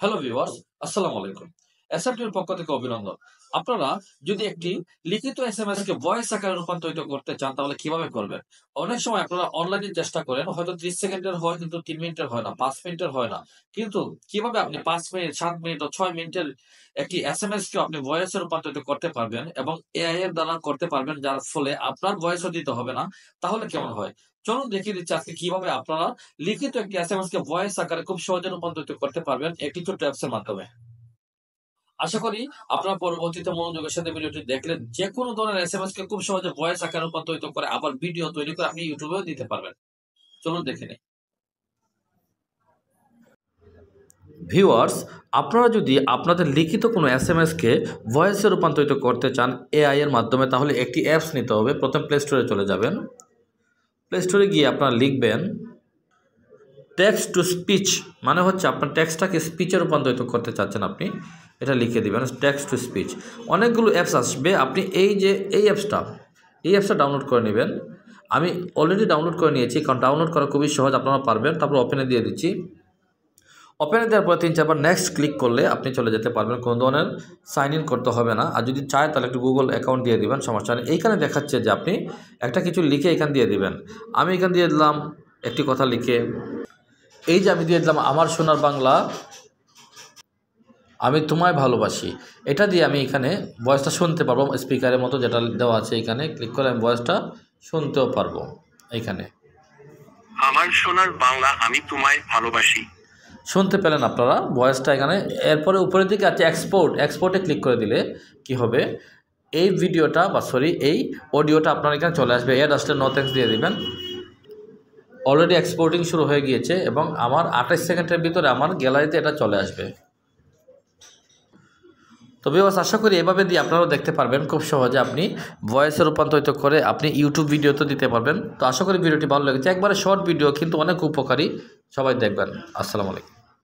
Hello viewers, আসসালামু আলাইকুম। এসএফটির পক্ষ থেকে অভিনন্দন। আপনারা যদি একটি লিখিত এসএমএস কে ভয়েস আকারে রূপান্তরিত করতে চান তাহলে কিভাবে করবেন? অনেক সময় আপনারা অনলাইনে চেষ্টা করেন, হয়তো 30 সেকেন্ডের হয় কিন্তু 3 মিনিটের হয় না, 5 মিনিটের হয় না। কিন্তু কিভাবে আপনি 5 মিনিট, 7 মিনিট ও 6 মিনিটের একটি এসএমএস কে আপনি ভয়েসে রূপান্তরিত করতে পারবেন এবং এআই এর দ্বারা করতে পারবেন, যার ফলে আপনার ভয়েসও দিতে হবে না। তাহলে কেমন হয়? চলুন দেখিয়ে দিচ্ছি আজকে কিভাবে আপনারা লিখিত একটি এসএমএস কে ভয়েস আকারে খুব সহজে রূপান্তরিত করতে পারবেন একটি ছোট্ট অ্যাপস এর মাধ্যমে। আশা করি আপনারা পরবর্তীতে মনোযোগের সাথে ভিডিওটি দেখলে যেকোনো ধরনের এসএমএস কে খুব সহজে ভয়েস আকারে রূপান্তরিত করে আবার ভিডিও তৈরি করে আপনি ইউটিউবেও দিতে পারবেন। চলুন দেখে নিই। ভিউয়ার্স, আপনারা যদি আপনাদের লিখিত কোনো এসএমএসকে ভয়েসে রূপান্তরিত করতে চান এআই এর মাধ্যমে, তাহলে একটি অ্যাপস নিতে হবে। প্রথম প্লে স্টোরে চলে যাবেন। প্লে স্টোরে গিয়ে আপনারা লিখবেন টেক্সট টু স্পিচ, মানে হচ্ছে আপনার টেক্সটটাকে স্পিচে রূপান্তরিত করতে চাচ্ছেন আপনি, এটা লিখে দিবেন টেক্সট টু স্পিচ। অনেকগুলো অ্যাপস আসবে, আপনি এই অ্যাপসটা ডাউনলোড করে নেবেন। আমি অলরেডি ডাউনলোড করে নিয়েছি, কারণ ডাউনলোড করা খুবই সহজ, আপনারা পারবেন। তারপর ওপেনে দিয়ে দিচ্ছি। ওপেনে দেওয়ার পর 3-4 বার নেক্সট ক্লিক করলে আপনি চলে যেতে পারবেন, কোনো ধরনের সাইন ইন করতে হবে না। আর যদি চায় তাহলে একটু গুগল অ্যাকাউন্ট দিয়ে দিবেন, সমস্যা নেই। এইখানে দেখাচ্ছে যে আপনি একটা কিছু লিখে এখান দিয়ে দিবেন। আমি এখান দিয়ে দিলাম একটি কথা লিখে, এই যে আমি দিয়ে দিলাম আমার সোনার বাংলা আমি তোমায় ভালোবাসি। এটা দিয়ে আমি এখানে ভয়েসটা শুনতে পারবো, স্পিকারের মতো যেটা দেওয়া আছে এখানে ক্লিক করে আমি ভয়েসটা শুনতেও পারবো। এইখানে আমার সোনার বাংলা আমি তোমায় ভালোবাসি শুনতে পেলেন আপনারা ভয়েসটা এখানে। এরপরে উপরের দিকে আছে এক্সপোর্টে ক্লিক করে দিলে কি হবে, এই ভিডিওটা এই অডিওটা আপনার এখানে চলে আসবে। এর আসলে নো থ্যাঙ্কস দিয়ে দিবেন। অলরেডি এক্সপোর্টিং শুরু হয়ে গিয়েছে এবং আমার 28 সেকেন্ডের ভিতরে আমার গ্যালারিতে এটা চলে আসবে। তো ভিউয়ার্স, আশা করি এভাবে দিয়ে আপনারাও দেখতে পারবেন খুব সহজে, আপনি ভয়েসে রূপান্তরিত করে আপনি ইউটিউব ভিডিওতে দিতে পারবেন। তো আশা করি ভিডিওটি ভালো লেগেছে, একবারে শর্ট ভিডিও কিন্তু অনেক উপকারী, সবাই দেখবেন। আসসালামু আলাইকুম।